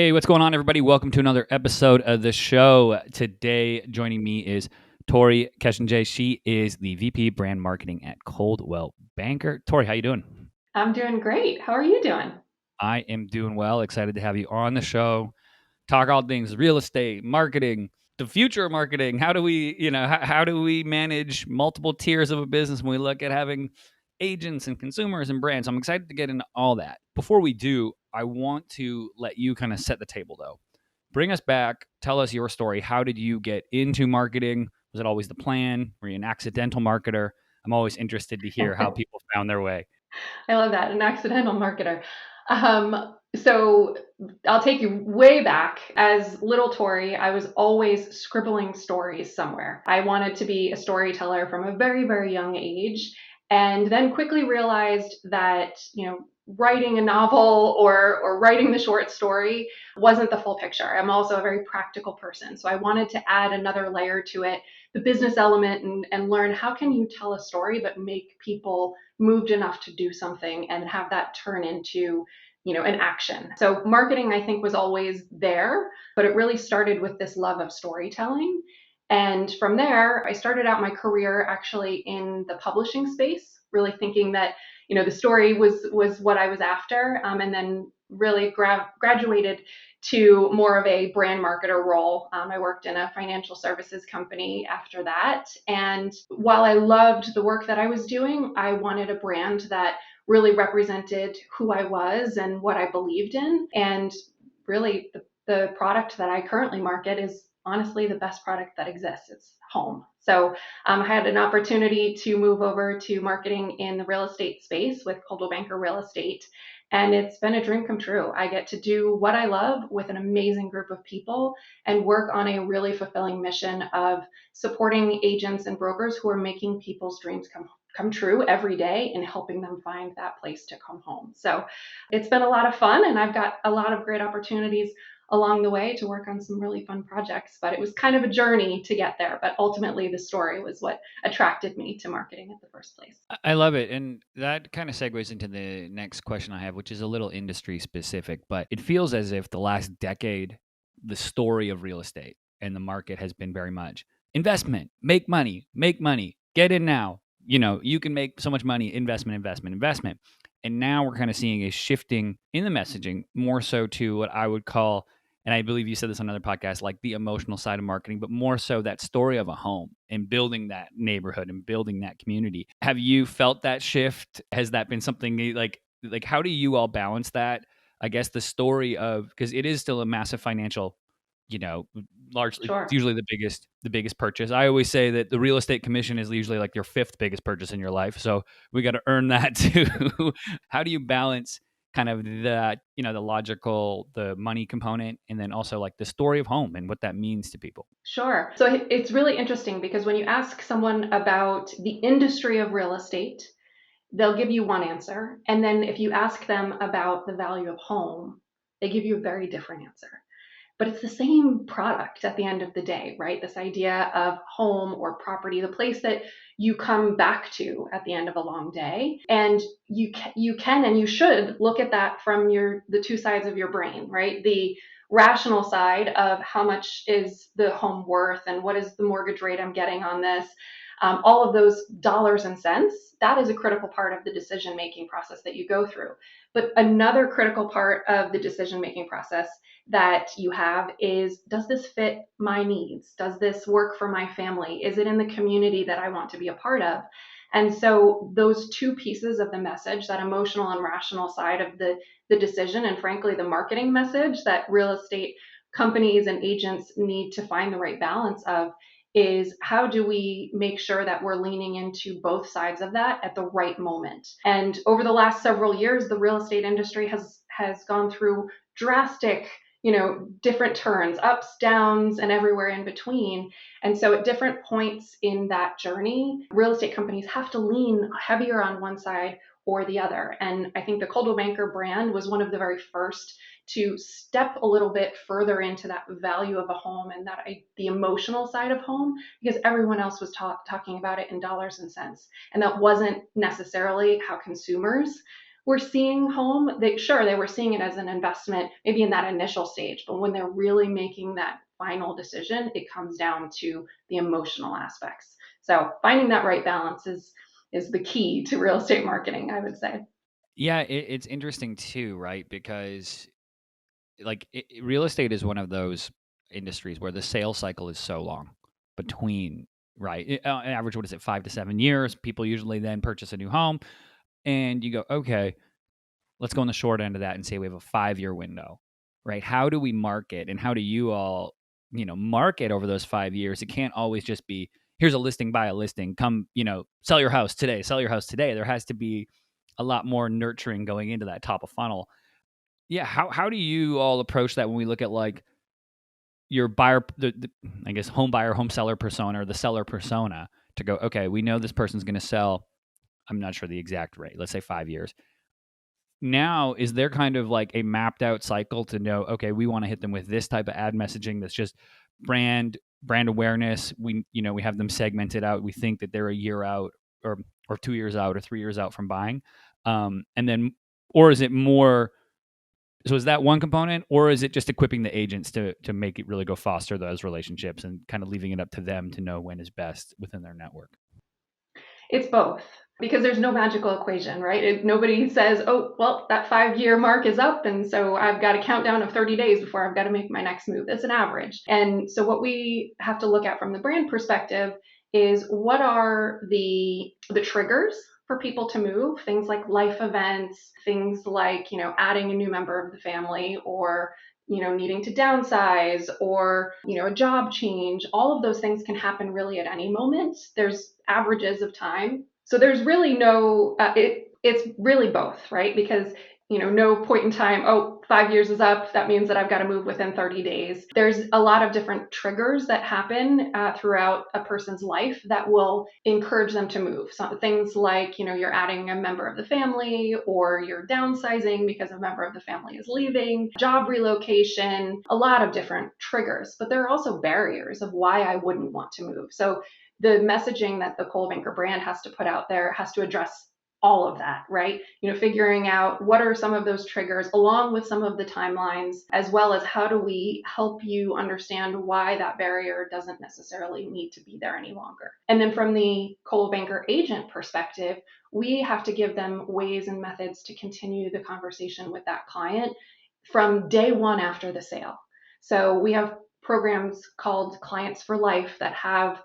Hey, what's going on, everybody? Welcome to another episode of the show. Today, joining me is Tori Keichinger. She is the VP Brand Marketing at Coldwell Banker. Tori, how you doing? I'm doing great. How are you doing? I am doing well. Excited to have you on the show. Talk all things real estate, marketing, the future of marketing. How do we, how do we manage multiple tiers of a business when we look at having agents and consumers and brands? I'm excited to get into all that. Before we do, I want to let you kind of set the table, though. Bring us back. Tell us your story. How did you get into marketing? Was it always the plan? Were you an accidental marketer? I'm always interested to hear how people found their way. I love that, an accidental marketer. So I'll take you way back. As little Tori, I was always scribbling stories somewhere. I wanted to be a storyteller from a very, very young age, and then quickly realized that, writing a novel or writing the short story wasn't the full picture. I'm also a very practical person, so I wanted to add another layer to it, the business element, and learn how can you tell a story but make people moved enough to do something and have that turn into an action. So marketing, I think, was always there, but it really started with this love of storytelling. And from there, I started out my career actually in the publishing space, really thinking that the story was what I was after, and then really graduated to more of a brand marketer role. I worked in a financial services company after that. And while I loved the work that I was doing, I wanted a brand that really represented who I was and what I believed in. And really, the product that I currently market is honestly the best product that exists. It's home. So I had an opportunity to move over to marketing in the real estate space with Coldwell Banker Real Estate. And it's been a dream come true. I get to do what I love with an amazing group of people and work on a really fulfilling mission of supporting agents and brokers who are making people's dreams come true every day and helping them find that place to come home. So it's been a lot of fun, and I've got a lot of great opportunities along the way to work on some really fun projects. But it was kind of a journey to get there. But ultimately, the story was what attracted me to marketing at the first place. I love it. And that kind of segues into the next question I have, which is a little industry specific, but it feels as if the last decade, the story of real estate and the market has been very much investment, make money, get in now. You can make so much money, investment, investment, investment. And now we're kind of seeing a shifting in the messaging more so to what I would call, and I believe you said this on another podcast, like the emotional side of marketing, but more so that story of a home and building that neighborhood and building that community. Have you felt that shift? Has that been something like how do you all balance that? I guess the story of, because it is still a massive financial, you know, largely it's Sure. usually the biggest purchase. I always say that the real estate commission is usually like your fifth biggest purchase in your life. So we got to earn that too. How do you balance kind of that, the logical, the money component, and then also like the story of home and what that means to people? Sure. So it's really interesting because when you ask someone about the industry of real estate, they'll give you one answer. And then if you ask them about the value of home, they give you a very different answer. But it's the same product at the end of the day, right? This idea of home or property, the place that you come back to at the end of a long day. And you can and you should look at that from the two sides of your brain, right? The rational side of how much is the home worth and what is the mortgage rate I'm getting on this, all of those dollars and cents, that is a critical part of the decision making process that you go through. But another critical part of the decision making process that you have is, does this fit my needs? Does this work for my family? Is it in the community that I want to be a part of? And so those two pieces of the message, that emotional and rational side of the decision, and frankly, the marketing message that real estate companies and agents need to find the right balance of, is how do we make sure that we're leaning into both sides of that at the right moment? And over the last several years, the real estate industry has gone through drastic, different turns, ups, downs, and everywhere in between. And so at different points in that journey, real estate companies have to lean heavier on one side or the other. And I think the Coldwell Banker brand was one of the very first to step a little bit further into that value of a home and the emotional side of home, because everyone else was talking about it in dollars and cents. And that wasn't necessarily how consumers were seeing home, they were seeing it as an investment, maybe in that initial stage, but when they're really making that final decision, it comes down to the emotional aspects. So finding that right balance is the key to real estate marketing, I would say. Yeah, it's interesting too, right? Because like real estate is one of those industries where the sales cycle is so long between, right? On average, what is it, 5 to 7 years? People usually then purchase a new home, and you go, okay, let's go on the short end of that and say we have a 5 year window, right? How do we market, and how do you all, market over those 5 years? It can't always just be, here's a listing, buy a listing, come, sell your house today, sell your house today. There has to be a lot more nurturing going into that top of funnel. Yeah, how do you all approach that when we look at like your buyer, the I guess home buyer, home seller persona, or the seller persona, to go, okay, we know this person's going to sell. I'm not sure the exact rate. Let's say 5 years. Now, is there kind of like a mapped out cycle to know, okay, we want to hit them with this type of ad messaging that's just brand awareness. We have them segmented out. We think that they're a year out, or 2 years out, or 3 years out from buying, and then, or is it more? So is that one component, or is it just equipping the agents to make it really go foster those relationships, and kind of leaving it up to them to know when is best within their network? It's both, because there's no magical equation, right? Nobody says, oh, well, that 5 year mark is up, and so I've got a countdown of 30 days before I've got to make my next move. It's an average. And so what we have to look at from the brand perspective is what are the triggers for people to move, things like life events, things like, adding a new member of the family, or needing to downsize, or a job change. All of those things can happen really at any moment. There's averages of time, so there's really no it's really both, right? Because no point in time, oh, 5 years is up, that means that I've got to move within 30 days. There's a lot of different triggers that happen throughout a person's life that will encourage them to move. So things like, you're adding a member of the family, or you're downsizing because a member of the family is leaving, job relocation, a lot of different triggers. But there are also barriers of why I wouldn't want to move. So the messaging that the Coldwell Banker brand has to put out there has to address all of that, right? Figuring out what are some of those triggers, along with some of the timelines, as well as how do we help you understand why that barrier doesn't necessarily need to be there any longer. And then from the Coldwell Banker agent perspective, we have to give them ways and methods to continue the conversation with that client from day one after the sale. So we have programs called Clients for Life that have,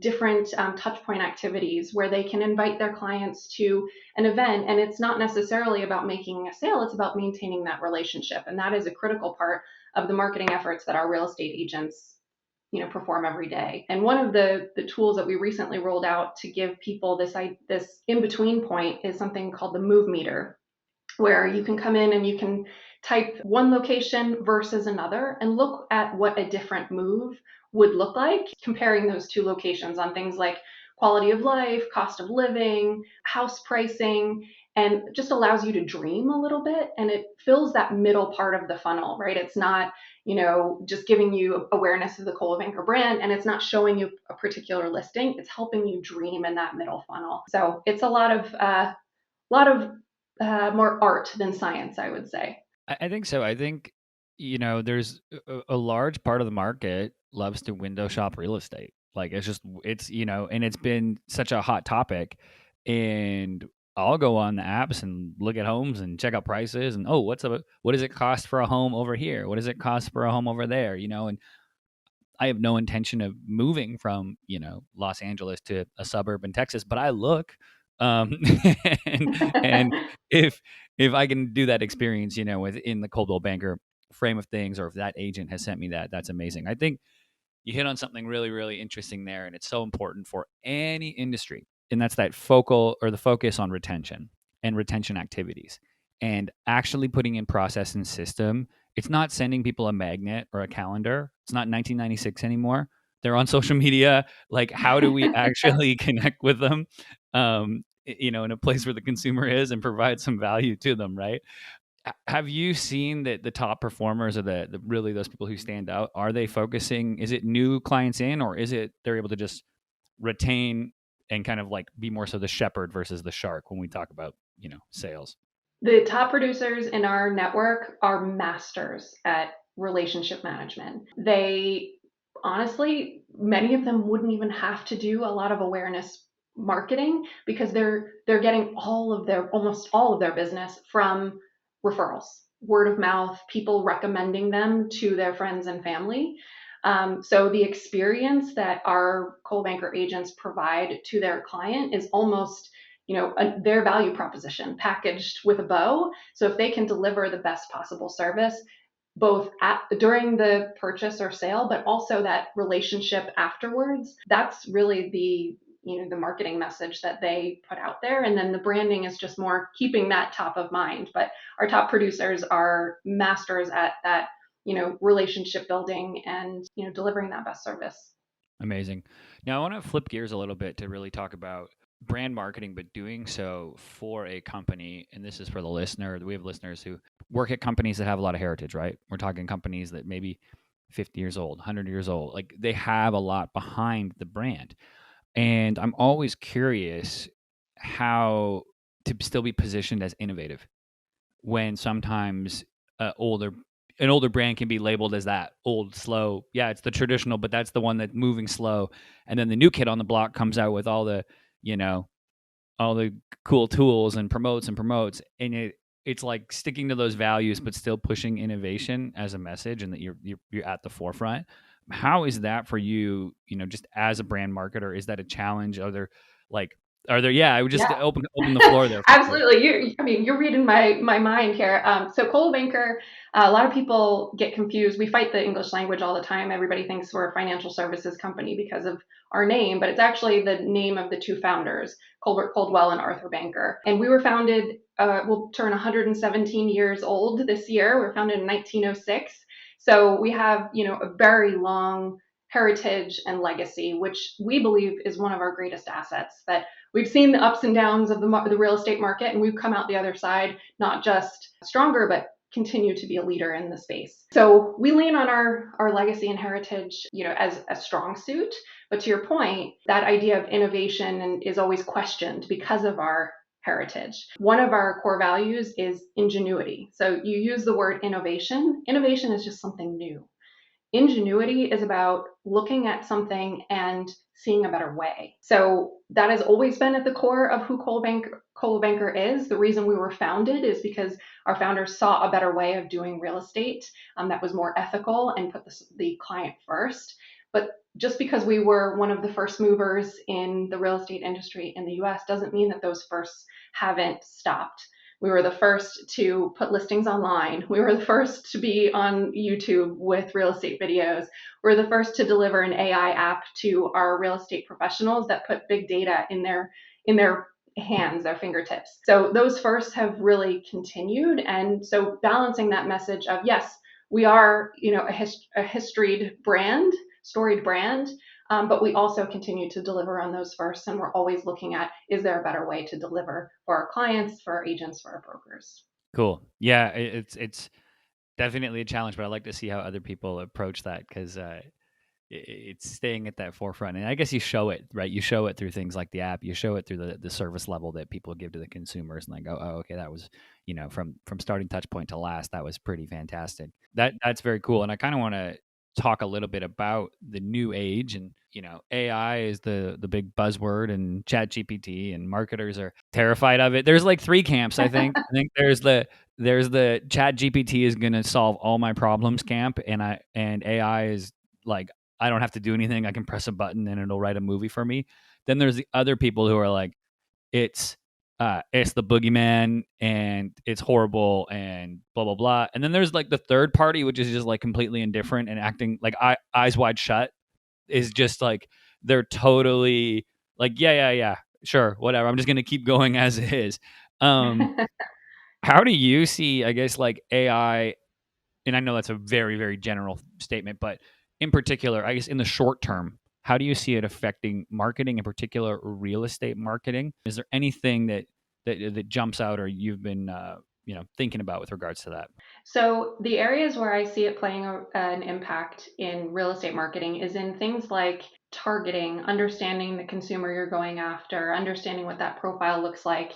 different touch point activities where they can invite their clients to an event. And it's not necessarily about making a sale, it's about maintaining that relationship. And that is a critical part of the marketing efforts that our real estate agents perform every day. And one of the tools that we recently rolled out to give people this in between point is something called the Move Meter, where you can come in and you can type one location versus another and look at what a different move would look like, comparing those two locations on things like quality of life, cost of living, house pricing, and just allows you to dream a little bit. And it fills that middle part of the funnel, right? It's not, just giving you awareness of the Coldwell Banker brand, and it's not showing you a particular listing. It's helping you dream in that middle funnel. So it's a lot of more art than science, I would say. I think so. I think, there's a large part of the market loves to window shop real estate. Like and it's been such a hot topic. And I'll go on the apps and look at homes and check out prices, and, oh, what does it cost for a home over here? What does it cost for a home over there? And I have no intention of moving from, Los Angeles to a suburb in Texas, but I look, um, and if I can do that experience, within the Coldwell Banker frame of things, or if that agent has sent me that, that's amazing. I think you hit on something really, really interesting there, and it's so important for any industry, and that's that the focus on retention and retention activities, and actually putting in process and system. It's not sending people a magnet or a calendar. It's not 1996 anymore. They're on social media. Like, how do we actually connect with them? In a place where the consumer is, and provide some value to them, right? Have you seen that the top performers, or the really those people who stand out, are they focusing? Is it new clients in, or is it they're able to just retain and kind of like be more so the shepherd versus the shark when we talk about, sales? The top producers in our network are masters at relationship management. They honestly, many of them wouldn't even have to do a lot of awareness marketing because they're getting almost all of their business from referrals, word of mouth, people recommending them to their friends and family. So the experience that our Coldwell Banker agents provide to their client is almost their value proposition packaged with a bow. So if they can deliver the best possible service both during the purchase or sale, but also that relationship afterwards, that's really the marketing message that they put out there. And then the branding is just more keeping that top of mind. But our top producers are masters at that, relationship building and, delivering that best service. Amazing. Now, I want to flip gears a little bit to really talk about brand marketing, but doing so for a company. And this is for the listener. We have listeners who work at companies that have a lot of heritage, right? We're talking companies that maybe 50 years old, 100 years old. Like they have a lot behind the brand. And I'm always curious how to still be positioned as innovative when sometimes an older brand can be labeled as that old, slow. Yeah, it's the traditional, but that's the one that's moving slow. And then the new kid on the block comes out with all the, you know, all the cool tools and promotes, and it's like sticking to those values, but still pushing innovation as a message, and that you're at the forefront. How is that for you? You know, just as a brand marketer, is that a challenge? Like, are there? Yeah, I would just Yeah. open the floor there for you. Absolutely. You're reading my mind here. So Coldwell Banker, a lot of people get confused. We fight the English language all the time. Everybody thinks we're a financial services company because of our name, but it's actually the name of the two founders, Colbert Coldwell and Arthur Banker. And we were founded, we'll turn 117 years old this year. We were founded in 1906. So we have, a very long heritage and legacy, which we believe is one of our greatest assets. That we've seen the ups and downs of the real estate market, and we've come out the other side not just stronger, but continue to be a leader in the space. So we lean on our legacy and heritage, as a strong suit. But to your point, that idea of innovation is always questioned because of our heritage. One of our core values is ingenuity. So you use the word innovation. Innovation is just something new. Ingenuity is about looking at something and seeing a better way. So that has always been at the core of who Coldwell Banker is. The reason we were founded is because our founders saw a better way of doing real estate that was more ethical and put the client first. But just because we were one of the first movers in the real estate industry in the US doesn't mean that those firsts haven't stopped. We were the first to put listings online. We were the first to be on YouTube with real estate videos. We're the first to deliver an AI app to our real estate professionals that put big data in their hands, their fingertips. So those firsts have really continued. And so balancing that message of yes, we are, a historied brand, storied brand, but we also continue to deliver on those firsts, and we're always looking at, is there a better way to deliver for our clients, for our agents, for our brokers? Cool. Yeah, it's definitely a challenge, but I like to see how other people approach that because it's staying at that forefront. And I guess you show it, right? You show it through things like the app. You show it through the service level that people give to the consumers, and they go, "Oh, okay, that was from starting touch point to last, that was pretty fantastic." That's very cool. And I kind of want to talk a little bit about the new age. And AI is the big buzzword, and Chat GPT, and marketers are terrified of it. There's like three camps, I think. I think there's the Chat GPT is going to solve all my problems camp, and AI is like, I don't have to do anything. I can press a button and it'll write a movie for me. Then there's the other people who are like, it's it's the boogeyman and it's horrible and blah blah blah. And then there's like the third party, which is just like completely indifferent and acting like eyes wide shut. Is just like they're totally like, yeah, sure, whatever. I'm just gonna keep going as it is. Um, how do you see, I guess, like AI, and I know that's a very, very general statement, but in particular, I guess in the short term, how do you see it affecting marketing, in particular real estate marketing? Is there anything that jumps out, or you've been thinking about with regards to that? So the areas where I see it playing an impact in real estate marketing is in things like targeting, understanding the consumer you're going after, understanding what that profile looks like.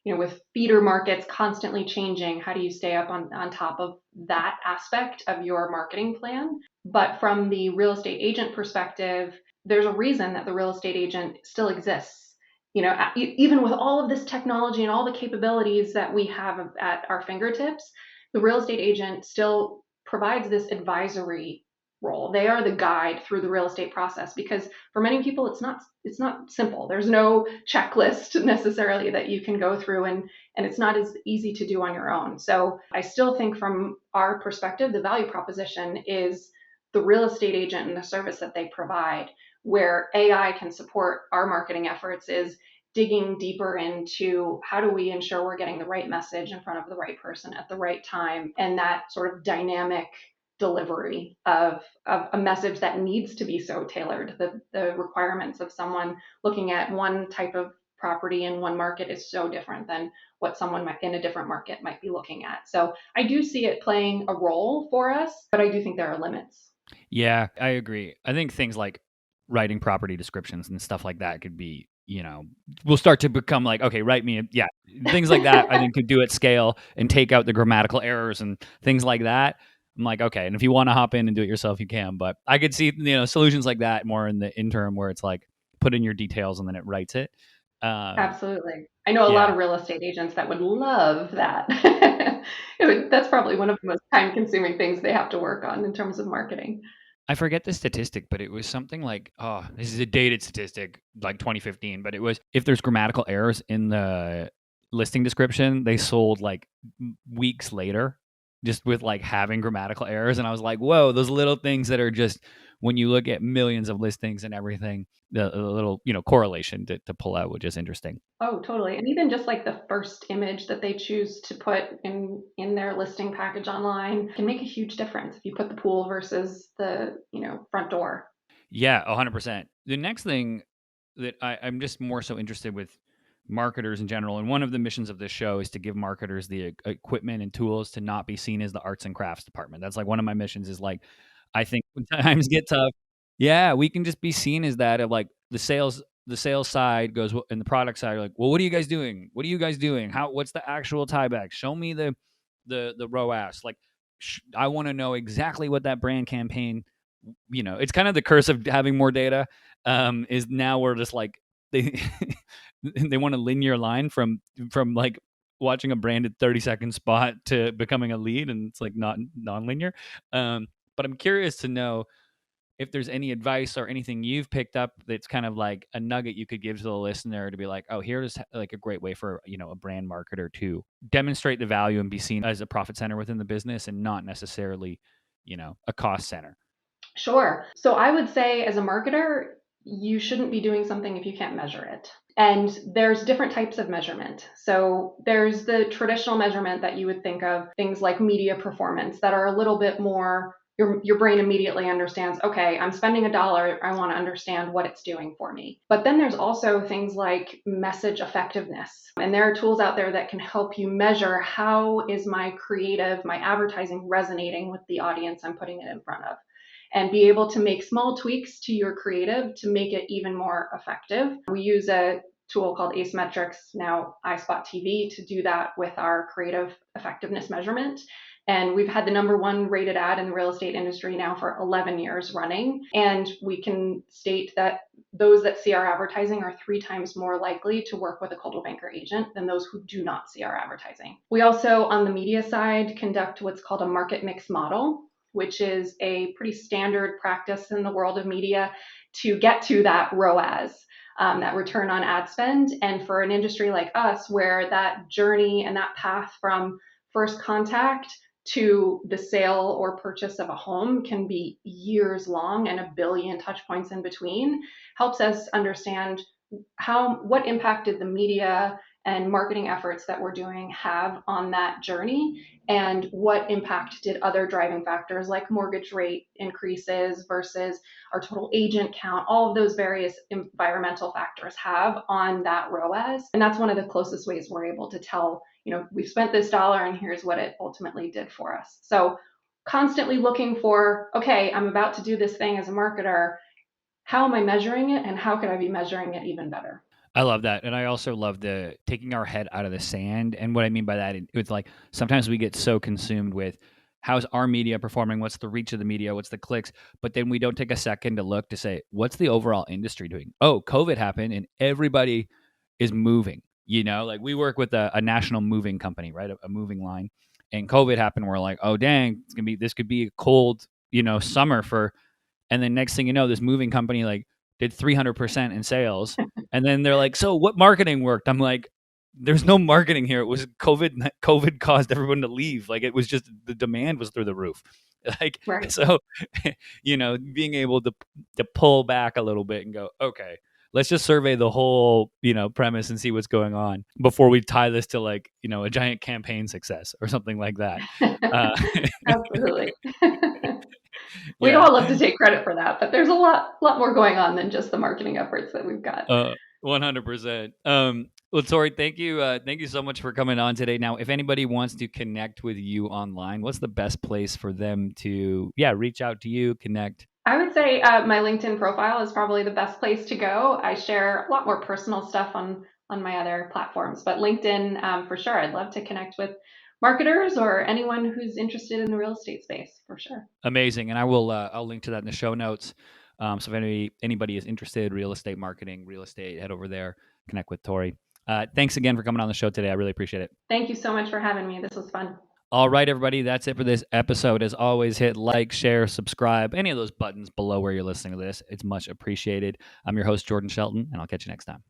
with feeder markets constantly changing, how do you stay up on top of that aspect of your marketing plan? But from the real estate agent perspective, there's a reason that the real estate agent still exists. Even with all of this technology and all the capabilities that we have at our fingertips, the real estate agent still provides this advisory role. They are the guide through the real estate process, because for many people it's not simple. There's no checklist necessarily that you can go through, and it's not as easy to do on your own. So I still think from our perspective, the value proposition is the real estate agent and the service that they provide. Where AI can support our marketing efforts is digging deeper into how do we ensure we're getting the right message in front of the right person at the right time, and that sort of dynamic delivery of a message that needs to be so tailored. The requirements of someone looking at one type of property in one market is so different than what someone might, in a different market, might be looking at. So I do see it playing a role for us, but I do think there are limits. Yeah, I agree. I think things like writing property descriptions and stuff like that could be, will start to become like, okay, write me, yeah, things like that. I think could do at scale and take out the grammatical errors and things like that. I'm like, okay, and if you want to hop in and do it yourself, you can. But I could see, solutions like that more in the interim where it's like put in your details and then it writes it. Um, Absolutely. I know a lot yeah, of real estate agents that would love that. That's probably one of the most time consuming things they have to work on in terms of marketing. I forget the statistic, but it was something like, oh, this is a dated statistic, like 2015, but it was if there's grammatical errors in the listing description, they sold like weeks later just with like having grammatical errors. And I was like, whoa, those little things that are just when you look at millions of listings and everything, the little, correlation to pull out, which is interesting. Oh, totally. And even just like the first image that they choose to put in their listing package online can make a huge difference if you put the pool versus the, front door. Yeah, 100%. The next thing that I'm just more so interested with marketers in general, and one of the missions of this show is to give marketers the equipment and tools to not be seen as the arts and crafts department. That's like one of my missions is like, I think when times get tough, yeah, we can just be seen as that of like the sales side goes and the product side are like, well, what are you guys doing? What are you guys doing? What's the actual tieback? Show me the ROAS. Like, I want to know exactly what that brand campaign, it's kind of the curse of having more data. Is now we're just like they they want a linear line from like watching a branded 30-second spot to becoming a lead, and it's like not non-linear. But I'm curious to know if there's any advice or anything you've picked up that's kind of like a nugget you could give to the listener to be like, oh, here's like a great way for a brand marketer to demonstrate the value and be seen as a profit center within the business and not necessarily a cost center. Sure. So I would say as a marketer, you shouldn't be doing something if you can't measure it. And there's different types of measurement. So there's the traditional measurement that you would think of, things like media performance that are a little bit more, your brain immediately understands, okay, I'm spending $1, I want to understand what it's doing for me. But then there's also things like message effectiveness. And there are tools out there that can help you measure how is my creative, my advertising resonating with the audience I'm putting it in front of, and be able to make small tweaks to your creative to make it even more effective. We use a tool called Asymmetrics, now iSpot TV, to do that with our creative effectiveness measurement. And we've had the number one rated ad in the real estate industry now for 11 years running. And we can state that those that see our advertising are 3 times more likely to work with a Coldwell Banker agent than those who do not see our advertising. We also, on the media side, conduct what's called a market mix model, which is a pretty standard practice in the world of media to get to that ROAS, that return on ad spend. And for an industry like us, where that journey and that path from first contact to the sale or purchase of a home can be years long and a billion touch points in between, helps us understand what impact did the media and marketing efforts that we're doing have on that journey, and what impact did other driving factors like mortgage rate increases versus our total agent count, all of those various environmental factors have on that ROAS. And that's one of the closest ways we're able to tell, we've spent this dollar and here's what it ultimately did for us. So constantly looking for, okay, I'm about to do this thing as a marketer. How am I measuring it, and how can I be measuring it even better? I love that. And I also love the taking our head out of the sand. And what I mean by that, it's like sometimes we get so consumed with how's our media performing? What's the reach of the media? What's the clicks? But then we don't take a second to look to say, what's the overall industry doing? Oh, COVID happened and everybody is moving. Like we work with a national moving company, right? A moving line. And COVID happened. We're like, oh, dang, this could be a cold, summer for, and then next thing you know, this moving company like did 300% in sales. And then they're like, so what marketing worked? I'm like, there's no marketing here. It was COVID. COVID caused everyone to leave. Like it was just the demand was through the roof. Like, Right. so, being able to pull back a little bit and go, okay, let's just survey the whole, premise and see what's going on before we tie this to like, a giant campaign success or something like that. Uh, Absolutely. We'd yeah. all love to take credit for that, but there's a lot more going on than just the marketing efforts that we've got. 100%. Well, Tori, thank you so much for coming on today. Now, if anybody wants to connect with you online, what's the best place for them to, reach out to you, connect? I would say my LinkedIn profile is probably the best place to go. I share a lot more personal stuff on my other platforms, but LinkedIn for sure. I'd love to connect with marketers or anyone who's interested in the real estate space for sure. Amazing, and I'll link to that in the show notes. So if anybody is interested, real estate marketing, real estate, head over there, connect with Tori. Thanks again for coming on the show today. I really appreciate it. Thank you so much for having me. This was fun. All right, everybody, that's it for this episode. As always, hit like, share, subscribe, any of those buttons below where you're listening to this. It's much appreciated. I'm your host, Jordan Shelton, and I'll catch you next time.